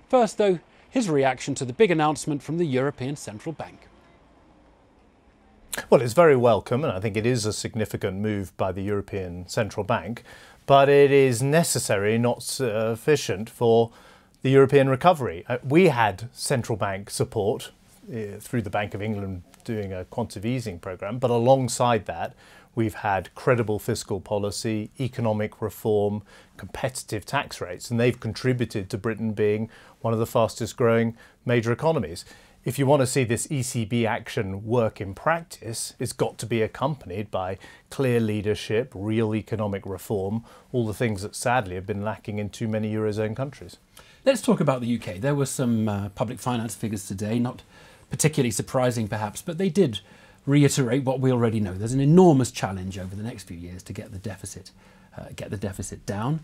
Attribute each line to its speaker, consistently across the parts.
Speaker 1: First, though, his reaction to the big announcement from the European Central Bank.
Speaker 2: Well, it's very welcome, and I think it is a significant move by the European Central Bank, but it is necessary, not sufficient for the European recovery. We had central bank support through the Bank of England doing a quantitative easing programme, but alongside that we've had credible fiscal policy, economic reform, competitive tax rates, and they've contributed to Britain being one of the fastest growing major economies. If you want to see this ECB action work in practice, it's got to be accompanied by clear leadership, real economic reform, all the things that sadly have been lacking in too many Eurozone countries.
Speaker 1: Let's talk about the UK. There were some public finance figures today, not particularly surprising perhaps, but they did reiterate what we already know. There's an enormous challenge over the next few years to get the deficit down.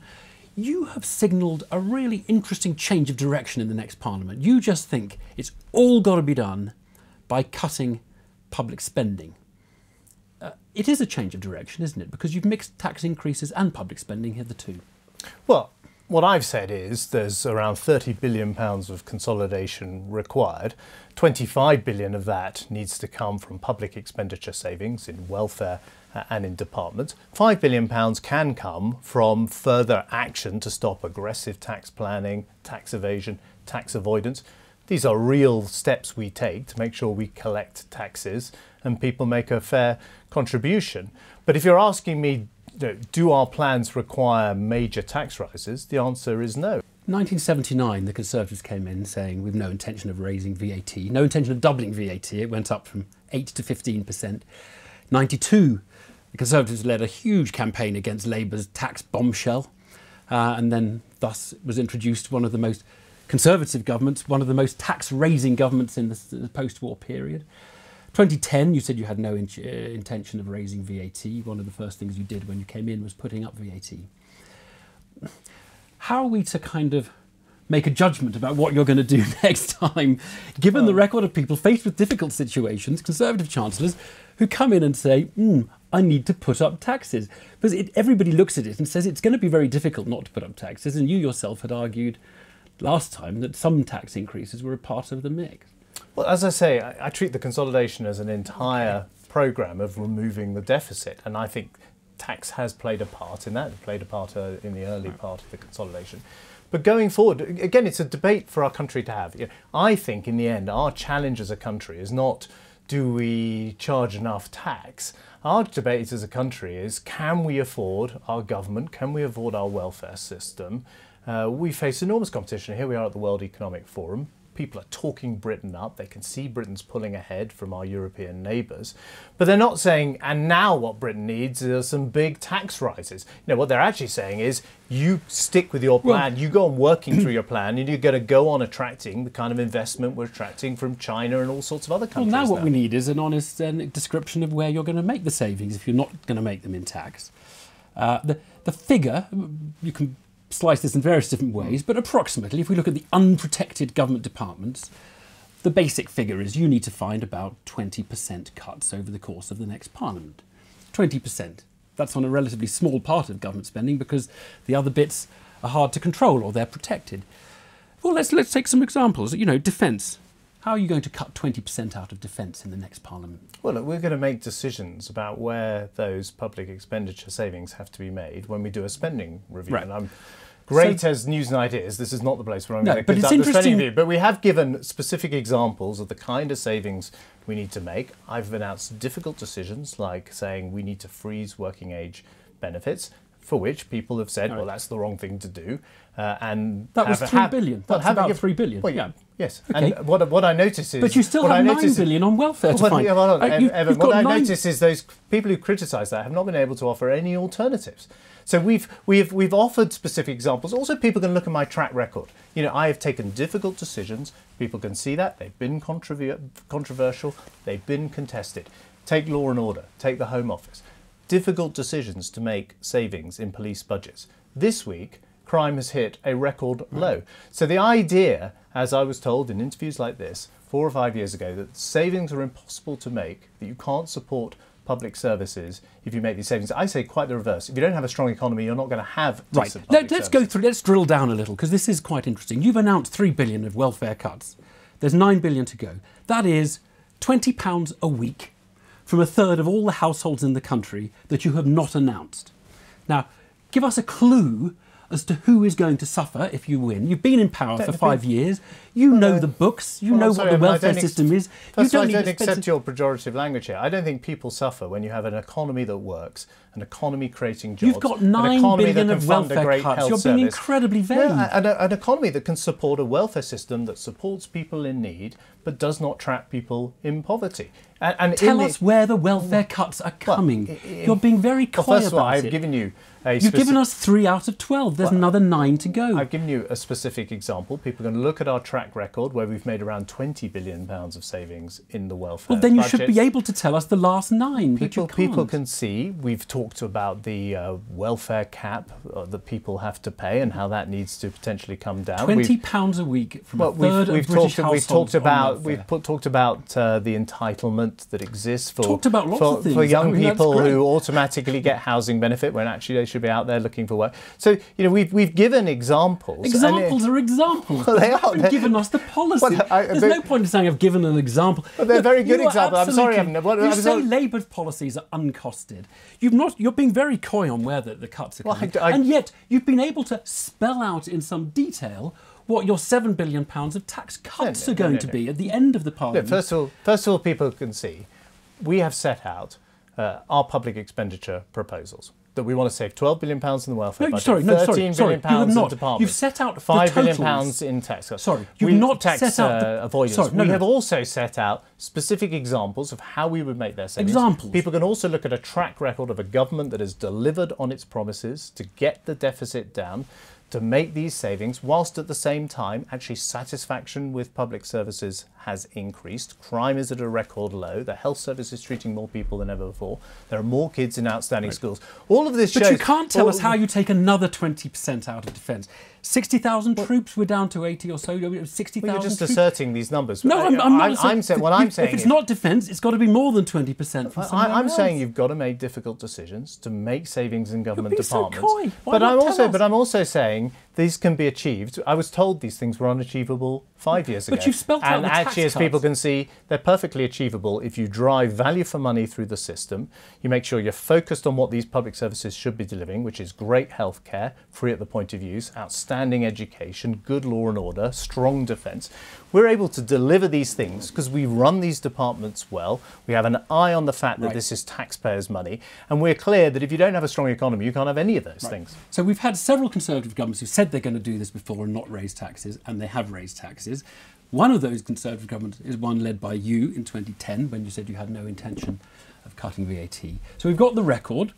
Speaker 1: You have signalled a really interesting change of direction in the next Parliament. You just think it's all got to be done by cutting public spending. It is a change of direction, isn't it? Because you've mixed tax increases and public spending hitherto.
Speaker 2: Well, what I've said is there's around £30 billion of consolidation required. 25 billion of that needs to come from public expenditure savings in welfare and in departments. £5 billion can come from further action to stop aggressive tax planning, tax evasion, tax avoidance. These are real steps we take to make sure we collect taxes and people make a fair contribution. But if you're asking me, do our plans require major tax rises? The answer is no.
Speaker 1: 1979, the Conservatives came in saying we've no intention of raising VAT, no intention of doubling VAT. It went up from 8 to 15%. 92, the Conservatives led a huge campaign against Labour's tax bombshell, and then thus was introduced one of the most conservative governments, one of the most tax-raising governments in the post-war period. 2010, you said you had no intention of raising VAT. One of the first things you did when you came in was putting up VAT. How are we to kind of make a judgment about what you're going to do next time, given the record of people faced with difficult situations, Conservative chancellors, who come in and say, I need to put up taxes? Because everybody looks at it and says it's going to be very difficult not to put up taxes, and you yourself had argued last time that some tax increases were a part of the mix.
Speaker 2: Well, as I say, I treat the consolidation as an entire programme of removing the deficit, and I think tax has played a part in that. It played a part in the early part of the consolidation. But going forward, again, it's a debate for our country to have. I think in the end, our challenge as a country is not do we charge enough tax. Our debate as a country is, can we afford our government? Can we afford our welfare system? We face enormous competition. Here we are at the World Economic Forum. People are talking Britain up. They can see Britain's pulling ahead from our European neighbours. But they're not saying, and now what Britain needs are some big tax rises. What they're actually saying is, you stick with your plan, you go on working through your plan, and you're going to go on attracting the kind of investment we're attracting from China and all sorts of other countries.
Speaker 1: Well, now what we need is an honest description of where you're going to make the savings if you're not going to make them in tax. The figure, you can slice this in various different ways, but approximately, if we look at the unprotected government departments, the basic figure is you need to find about 20% cuts over the course of the next Parliament. 20%. That's on a relatively small part of government spending because the other bits are hard to control or they're protected. Well, let's take some examples. Defence. How are you going to cut 20% out of defence in the next Parliament?
Speaker 2: Well, look, we're going to make decisions about where those public expenditure savings have to be made when we do a spending review.
Speaker 1: Right.
Speaker 2: And I'm great as Newsnight is, this is not the place where I'm going to
Speaker 1: but
Speaker 2: conduct
Speaker 1: it's
Speaker 2: the spending review. But we have given specific examples of the kind of savings we need to make. I've announced difficult decisions like saying we need to freeze working age benefits, for which people have said, well, that's the wrong thing to do. And
Speaker 1: that was 3 billion. That's about 3 billion.
Speaker 2: Well,
Speaker 1: yeah.
Speaker 2: Yes.
Speaker 1: Okay.
Speaker 2: And what I notice is...
Speaker 1: But you still have 9 billion on welfare to find.
Speaker 2: Evan, what I notice is those people who criticise that have not been able to offer any alternatives. So we've offered specific examples. Also, people can look at my track record. I have taken difficult decisions. People can see that. They've been controversial. They've been contested. Take law and order. Take the Home Office. Difficult decisions to make savings in police budgets. This week, crime has hit a record low. So the idea, as I was told in interviews like this 4 or 5 years ago, that savings are impossible to make, that you can't support public services if you make these savings. I say quite the reverse. If you don't have a strong economy, you're not going to have
Speaker 1: Right.
Speaker 2: decent public
Speaker 1: Let's go
Speaker 2: services.
Speaker 1: through. Let's drill down a little because this is quite interesting. You've announced £3 billion of welfare cuts. There's £9 billion to go. That is £20 a week from a third of all the households in the country that you have not announced. Now, give us a clue as to who is going to suffer if you win. You've been in power for 5 years. You know the books. You know what the welfare system is.
Speaker 2: First of all, I don't accept your pejorative language here. I don't think people suffer when you have an economy that works, an economy creating jobs.
Speaker 1: You've got £9 billion of welfare cuts. You're being incredibly vague.
Speaker 2: An economy that can support a welfare system that supports people in need but does not trap people in poverty. And
Speaker 1: tell us where the welfare cuts are coming. You're being very coy
Speaker 2: first of all,
Speaker 1: about
Speaker 2: I've
Speaker 1: it.
Speaker 2: given you
Speaker 1: You've given us 3 out of 12. There's another 9 to go.
Speaker 2: I've given you a specific example. People are going to look at our track record where we've made around £20 billion of savings in the welfare
Speaker 1: Well, then you
Speaker 2: budget.
Speaker 1: should be able to tell us the last 9.
Speaker 2: People can see. We've talked about the welfare cap that people have to pay and how that needs to potentially come down.
Speaker 1: £20 a week from a third of British households.
Speaker 2: We've talked about the entitlement that exists for
Speaker 1: Talked about lots of things.
Speaker 2: for young people
Speaker 1: that's great.
Speaker 2: who automatically get housing benefit when actually they should be out there looking for work. So we've given examples.
Speaker 1: Examples are examples.
Speaker 2: Well, they
Speaker 1: You
Speaker 2: are.
Speaker 1: haven't given us the policy.
Speaker 2: Well,
Speaker 1: There's no point in saying I've given an example.
Speaker 2: But they're very good
Speaker 1: You are
Speaker 2: examples. I'm sorry,
Speaker 1: absolutely- You say Labour's policies are uncosted. You're being very coy on where the cuts are coming. And yet you've been able to spell out in some detail what your £7 billion of tax cuts are going to be at the end of the Parliament.
Speaker 2: Look, first of all, people can see we have set out our public expenditure proposals. That we want to save £12 billion in the welfare budget, £13 billion in departments.
Speaker 1: You've set out
Speaker 2: £5 billion
Speaker 1: totals.
Speaker 2: in tax cuts.
Speaker 1: Sorry, you've not
Speaker 2: tax
Speaker 1: set out the
Speaker 2: avoidance.
Speaker 1: Sorry,
Speaker 2: we have also set out specific examples of how we would make their savings.
Speaker 1: Examples.
Speaker 2: People can also look at a track record of a government that has delivered on its promises to get the deficit down, to make these savings, whilst at the same time, actually satisfaction with public services has increased. Crime is at a record low. The health service is treating more people than ever before. There are more kids in outstanding schools. All of this shows...
Speaker 1: But you can't tell us how you take another 20% out of defence. 60,000 troops, we're down to 80 or so. 60,000
Speaker 2: Well, you're just
Speaker 1: troops.
Speaker 2: asserting these numbers.
Speaker 1: No, I'm not.
Speaker 2: What I'm saying
Speaker 1: if it's
Speaker 2: is,
Speaker 1: not defence, it's got to be more than 20% from somewhere
Speaker 2: I'm
Speaker 1: else.
Speaker 2: saying you've got to make difficult decisions to make savings in government
Speaker 1: being so
Speaker 2: departments.
Speaker 1: coy. Why not tell us?
Speaker 2: But I'm also saying these can be achieved. I was told these things were unachievable 5 years ago.
Speaker 1: But you've spelt out
Speaker 2: and
Speaker 1: the tax
Speaker 2: actually, as people
Speaker 1: cuts.
Speaker 2: can see, they're perfectly achievable if you drive value for money through the system. You make sure you're focused on what these public services should be delivering, which is great health care, free at the point of use, outstanding education, good law and order, strong defence. We're able to deliver these things because we run these departments well. We have an eye on the fact that this is taxpayers' money. And we're clear that if you don't have a strong economy, you can't have any of those things.
Speaker 1: So we've had several Conservative governments who said they're going to do this before and not raise taxes, and they have raised taxes. One of those Conservative governments is one led by you in 2010, when you said you had no intention of cutting VAT. So we've got the record,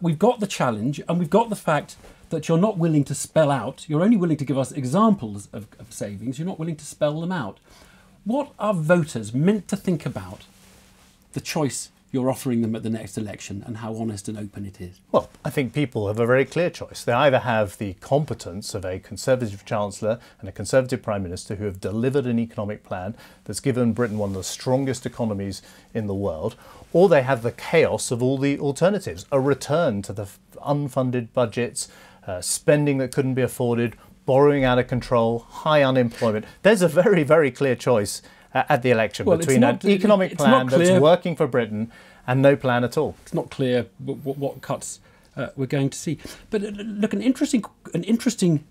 Speaker 1: we've got the challenge, and we've got the fact that you're not willing to spell out, you're only willing to give us examples of savings, you're not willing to spell them out. What are voters meant to think about the choice you're offering them at the next election and how honest and open it is?
Speaker 2: Well, I think people have a very clear choice. They either have the competence of a Conservative Chancellor and a Conservative Prime Minister who have delivered an economic plan that's given Britain one of the strongest economies in the world, or they have the chaos of all the alternatives, a return to the unfunded budgets, spending that couldn't be afforded, borrowing out of control, high unemployment. There's a very, very clear choice at the election between an economic plan that's working for Britain and no plan at all.
Speaker 1: It's not clear what cuts we're going to see. But look, an interesting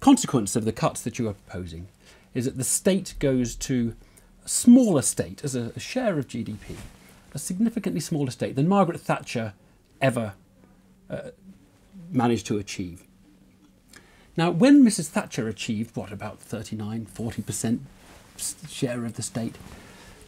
Speaker 1: consequence of the cuts that you are proposing is that the state goes to a smaller state as a share of GDP, a significantly smaller state than Margaret Thatcher ever managed to achieve. Now, when Mrs. Thatcher achieved, about 39, 40% share of the state,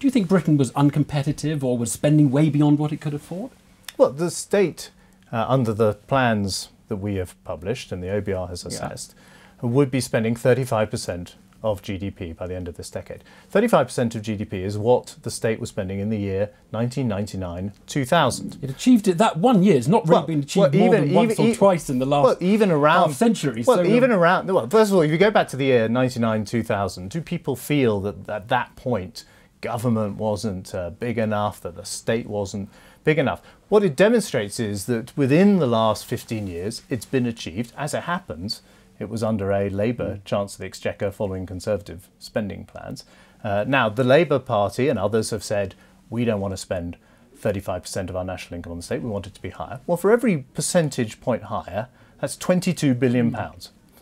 Speaker 1: do you think Britain was uncompetitive or was spending way beyond what it could afford?
Speaker 2: Well, the state, under the plans that we have published and the OBR has assessed, would be spending 35% of GDP by the end of this decade. 35% of GDP is what the state was spending in the year 1999-2000.
Speaker 1: It achieved it that 1 year. It's not really been achieved more than once or twice in the last half century.
Speaker 2: First of all, if you go back to the year 1999-2000, do people feel that at that point government wasn't big enough, that the state wasn't big enough. What it demonstrates is that within the last 15 years, it's been achieved. As it happens, it was under a Labour Chancellor of the Exchequer following Conservative spending plans. Now, the Labour Party and others have said, we don't want to spend 35% of our national income on the state, we want it to be higher. Well, for every percentage point higher, that's £22 billion.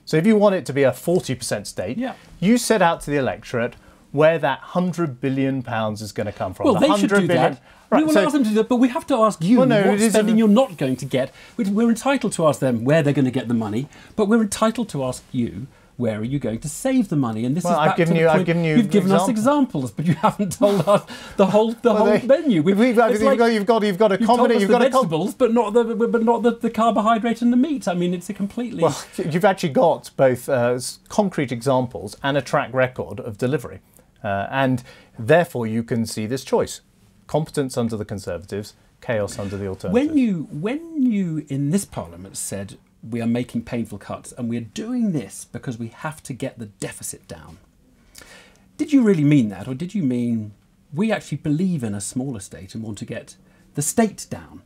Speaker 2: So if you want it to be a 40% state, you set out to the electorate where that £100 billion is going to come from.
Speaker 1: Well, they should do that. Right, we will ask them to do that, but we have to ask you what spending you're not going to get. We're entitled to ask them where they're going to get the money, but we're entitled to ask you, where are you going to save the money? And this is back to the point. You've given us examples, but you haven't told us the whole menu. You've got a combination. You've got vegetables, but not the carbohydrate and the meat. I mean, it's a completely.
Speaker 2: Well, you've actually got both concrete examples and a track record of delivery, and therefore you can see this choice: competence under the Conservatives, chaos under the Alternatives.
Speaker 1: When you in this Parliament said, we are making painful cuts and we're doing this because we have to get the deficit down, did you really mean that, or did you mean we actually believe in a smaller state and want to get the state down?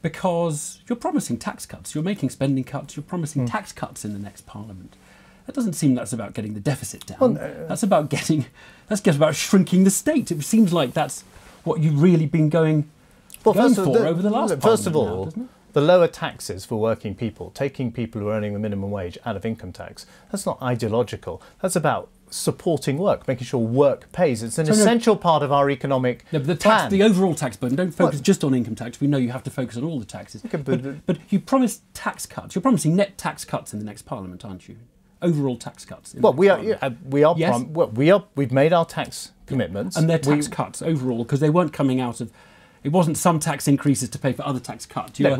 Speaker 1: Because you're promising tax cuts, you're making spending cuts, you're promising tax cuts in the next Parliament. That doesn't seem that's about getting the deficit down. Well, that's about shrinking the state. It seems like that's what you've really been going for over the last Parliament.
Speaker 2: First of all, the lower taxes for working people, taking people who are earning the minimum wage out of income tax, that's not ideological. That's about supporting work, making sure work pays. It's an essential part of our economic plan.
Speaker 1: The overall tax burden, don't focus just on income tax. We know you have to focus on all the taxes. Okay, but you promised tax cuts. You're promising net tax cuts in the next Parliament, aren't you? Overall tax cuts.
Speaker 2: Well, we've made our tax commitments.
Speaker 1: And they're tax cuts overall, because they weren't coming out of... It wasn't some tax increases to pay for other tax cuts. You're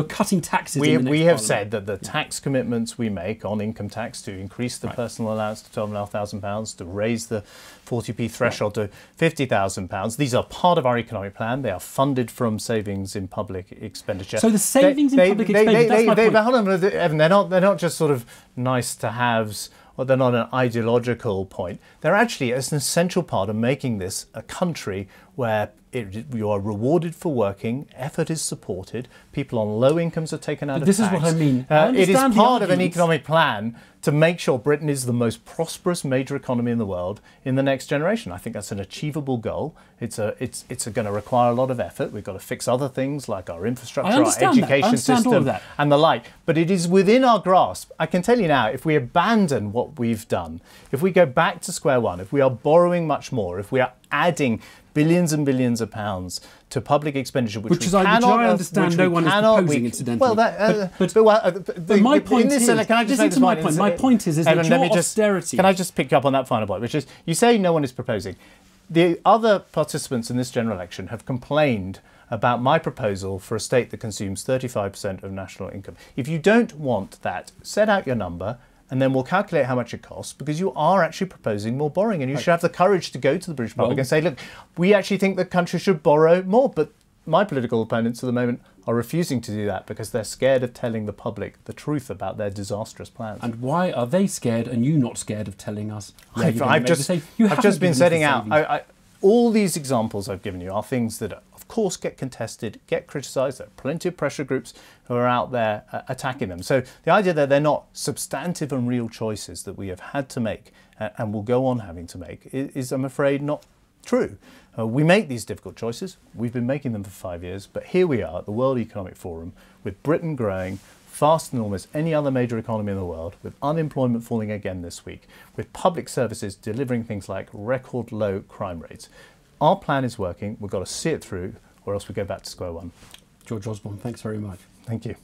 Speaker 1: cutting taxes in the next
Speaker 2: We have said that the tax commitments we make on income tax to increase the personal allowance to £12,500, to raise the 40p threshold to £50,000, these are part of our economic plan. They are funded from savings in public expenditure.
Speaker 1: So the savings in public expenditure, that's my point.
Speaker 2: Hold on, Evan, they're not just sort of nice to haves, or they're not an ideological point. They're actually an essential part of making this a country where you are rewarded for working, effort is supported, people on low incomes are taken out of tax.
Speaker 1: This is what I mean.
Speaker 2: It is part of an economic plan to make sure Britain is the most prosperous major economy in the world in the next generation. I think that's an achievable goal. It's going to require a lot of effort. We've got to fix other things like our infrastructure, our education system and the like. But it is within our grasp. I can tell you now, if we abandon what we've done, if we go back to square one, if we are borrowing much more, if we are adding billions and billions of pounds to public expenditure, which I
Speaker 1: understand no one is proposing, incidentally. But my point is, listen to my point. My point is that your austerity...
Speaker 2: Can I just pick up on that final point, which is, you say no one is proposing. The other participants in this general election have complained about my proposal for a state that consumes 35% of national income. If you don't want that, set out your number, and then we'll calculate how much it costs, because you are actually proposing more borrowing, and you should have the courage to go to the British public and say, look, we actually think the country should borrow more. But my political opponents at the moment are refusing to do that because they're scared of telling the public the truth about their disastrous plans.
Speaker 1: And why are they scared and you not scared of telling us?
Speaker 2: I've just been setting out, all these examples I've given you are things that of course get contested, get criticised. There are plenty of pressure groups who are out there attacking them. So the idea that they're not substantive and real choices that we have had to make and will go on having to make is, I'm afraid, not true. We make these difficult choices. We've been making them for 5 years, but here we are at the World Economic Forum with Britain growing faster than almost any other major economy in the world, with unemployment falling again this week, with public services delivering things like record low crime rates. Our plan is working. We've got to see it through, or else we go back to square one.
Speaker 1: George Osborne, thanks very much.
Speaker 2: Thank you.